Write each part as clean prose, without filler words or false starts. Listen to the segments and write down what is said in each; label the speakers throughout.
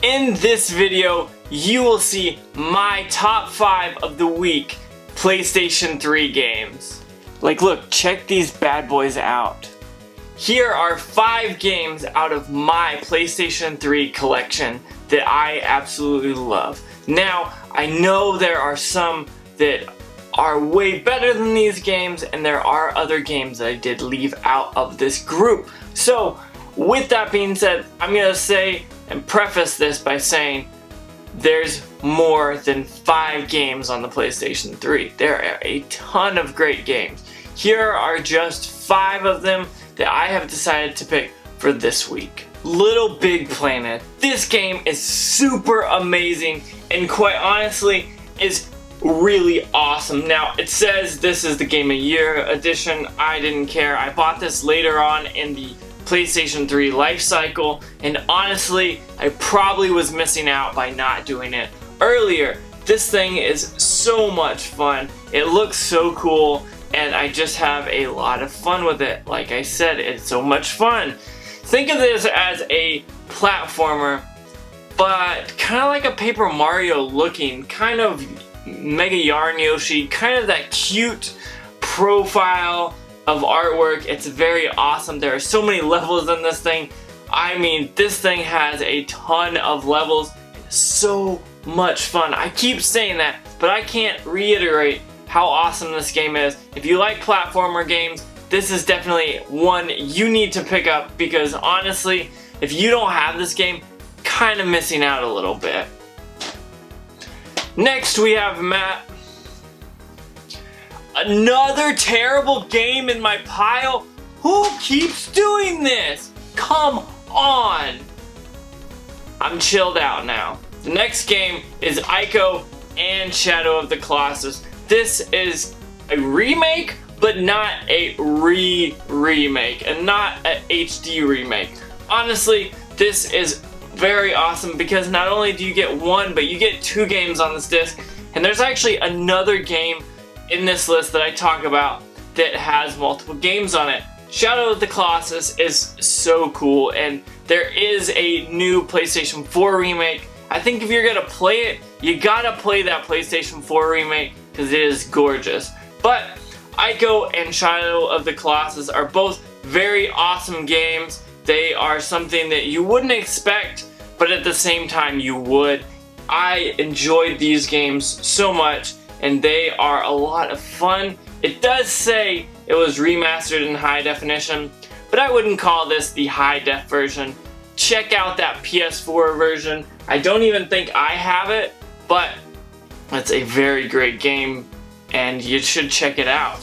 Speaker 1: In this video, you will see my top 5 of the week PlayStation 3 games. Like, look, check these bad boys out. Here are 5 games out of my PlayStation 3 collection that I absolutely love. Now, I know there are some that are way better than these games, and there are other games that I did leave out of this group. So, with that being said, I'm gonna say and preface this by saying there's more than 5 games on the PlayStation 3. There are a ton of great games. Here are just 5 of them that I have decided to pick for this week. Littlebigplanet. This game is super amazing and quite honestly is really awesome. Now it says this is the Game of Year edition. I didn't care. I bought this later on in the PlayStation 3 life cycle, and honestly I probably was missing out by not doing it earlier. This thing is so much fun. It looks so cool and I just have a lot of fun with it. Like I said, it's so much fun. Think of this as a platformer, but kind of like a Paper Mario looking, kind of Mega Yarn Yoshi, kind of that cute profile of artwork. It's very awesome. There are so many levels in this thing. I mean, this thing has a ton of levels. It's so much fun. I keep saying that, but I can't reiterate how awesome this game is. If you like platformer games, this is definitely one you need to pick up, because honestly, if you don't have this game, kind of missing out a little bit. Next we have another terrible game in my pile. Who keeps doing this? Come on. I'm chilled out now. The next game is Ico and Shadow of the Colossus. This is a remake, but not a remake, and not an HD remake. Honestly, this is very awesome because not only do you get one, but you get 2 games on this disc, and there's actually another game in this list that I talk about that has multiple games on it. Shadow of the Colossus is so cool, and there is a new PlayStation 4 remake. I think if you're gonna play it, you gotta play that PlayStation 4 remake because it is gorgeous. But Ico and Shadow of the Colossus are both very awesome games. They are something that you wouldn't expect, but at the same time you would. I enjoyed these games so much, and they are a lot of fun. It does say it was remastered in high definition, but I wouldn't call this the high def version. Check out that PS4 version. I don't even think I have it, but it's a very great game and you should check it out.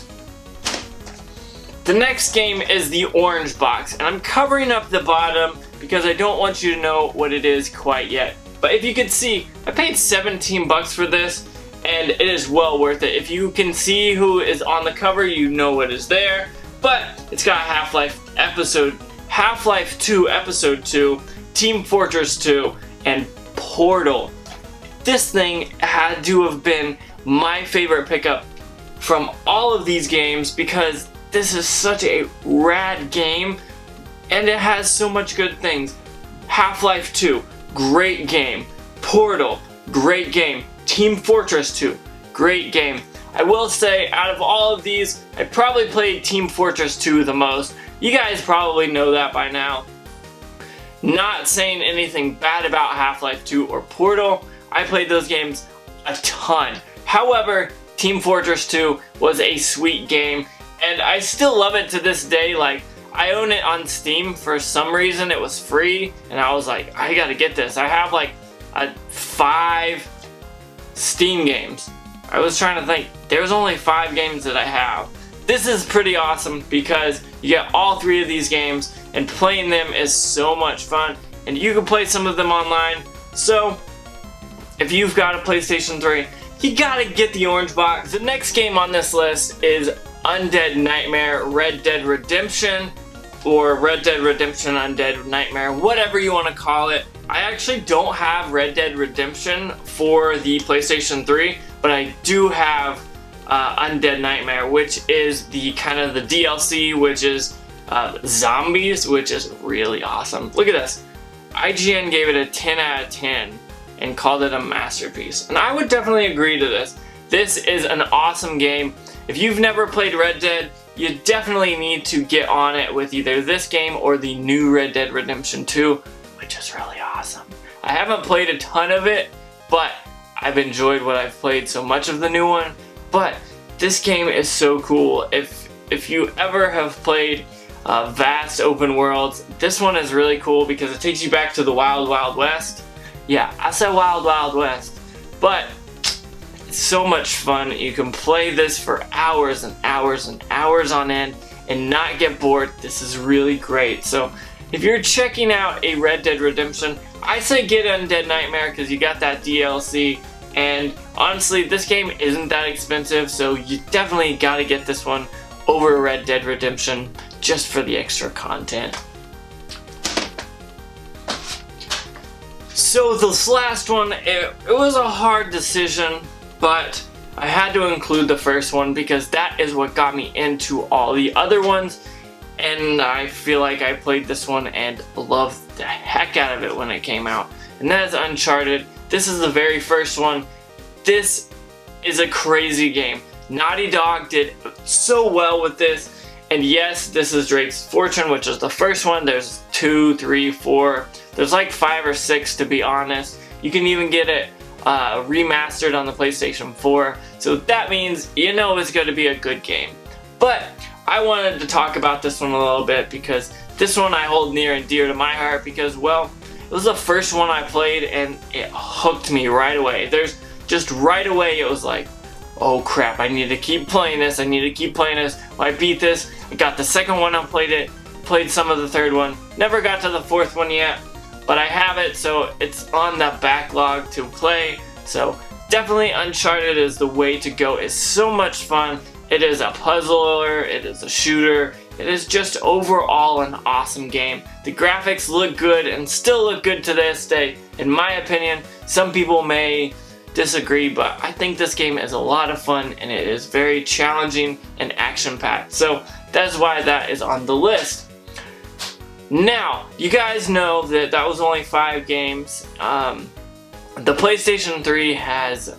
Speaker 1: The next game is the orange box, and I'm covering up the bottom because I don't want you to know what it is quite yet. But if you could see, I paid 17 bucks for this, and it is well worth it. If you can see who is on the cover, you know what is there. But it's got Half-Life 2 Episode 2, Team Fortress 2, and Portal. This thing had to have been my favorite pickup from all of these games because this is such a rad game and it has so much good things. Half-Life 2, great game. Portal, great game. Team Fortress 2, great game. I will say, out of all of these, I probably played Team Fortress 2 the most. You guys probably know that by now. Not saying anything bad about Half-Life 2 or Portal. I played those games a ton. However, Team Fortress 2 was a sweet game, and I still love it to this day. Like, I own it on Steam for some reason. It was free, and I was like, I gotta get this. I have like 5 Steam games. I was trying to think. There's only 5 games that I have. This is pretty awesome because you get all 3 of these games, and playing them is so much fun, and you can play some of them online. So if you've got a PlayStation 3, you gotta get the orange box. The next game on this list is Undead Nightmare Red Dead Redemption, or Red Dead Redemption Undead Nightmare, whatever you want to call it. I actually don't have Red Dead Redemption for the PlayStation 3, but I do have Undead Nightmare, which is the kind of the DLC, which is zombies, which is really awesome. Look at this. IGN gave it a 10 out of 10 and called it a masterpiece. And I would definitely agree to this. This is an awesome game. If you've never played Red Dead, you definitely need to get on it with either this game or the new Red Dead Redemption 2, which is really awesome. I haven't played a ton of it, but I've enjoyed what I've played so much of the new one. But this game is so cool. If you ever have played vast open worlds, this one is really cool because it takes you back to the Wild Wild West. Yeah, I said Wild Wild West, but it's so much fun. You can play this for hours and hours and hours on end and not get bored. This is really great. So if you're checking out a Red Dead Redemption, I say get Undead Nightmare because you got that DLC, and honestly this game isn't that expensive, so you definitely gotta get this one over Red Dead Redemption just for the extra content. So this last one, it was a hard decision, but I had to include the first one because that is what got me into all the other ones, and I feel like I played this one and loved the heck out of it when it came out, and that is Uncharted. This is the very first one. This is a crazy game. Naughty Dog did so well with this, and yes, this is Drake's Fortune, which is the first one. There's 2, 3, 4, there's like 5 or 6 to be honest. You can even get it remastered on the PlayStation 4, so that means you know it's going to be a good game. But I wanted to talk about this one a little bit because this one I hold near and dear to my heart because, well, it was the first one I played and it hooked me right away. There's just right away it was like, oh crap, I need to keep playing this, I need to keep playing this. Well, I beat this, I got the second one, I played some of the third one, never got to the fourth one yet, but I have it, so it's on the backlog to play. So definitely Uncharted is the way to go. It's so much fun. It is a puzzler, it is a shooter, it is just overall an awesome game. The graphics look good and still look good to this day, in my opinion. Some people may disagree, but I think this game is a lot of fun and it is very challenging and action-packed. So that's why that is on the list. Now, you guys know that that was only 5 games. The PlayStation 3 has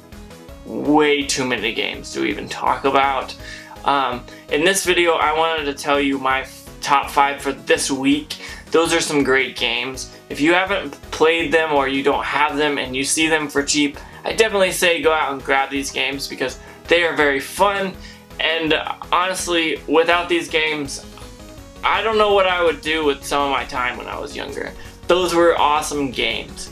Speaker 1: way too many games to even talk about. In this video, I wanted to tell you my top 5 for this week. Those are some great games. If you haven't played them or you don't have them and you see them for cheap, I definitely say go out and grab these games because they are very fun. And honestly, without these games, I don't know what I would do with some of my time when I was younger. Those were awesome games.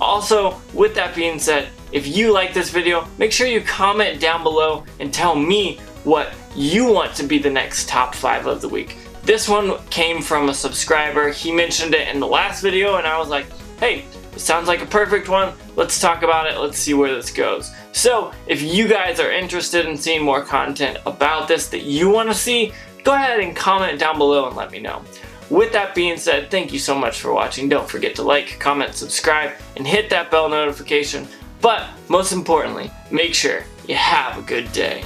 Speaker 1: Also, with that being said, if you like this video, make sure you comment down below and tell me what you want to be the next top 5 of the week. This one came from a subscriber. He mentioned it in the last video and I was like, hey, it sounds like a perfect one. Let's talk about it. Let's see where this goes. So if you guys are interested in seeing more content about this that you want to see, go ahead and comment down below and let me know. With that being said, thank you so much for watching. Don't forget to like, comment, subscribe, and hit that bell notification. But most importantly, make sure you have a good day.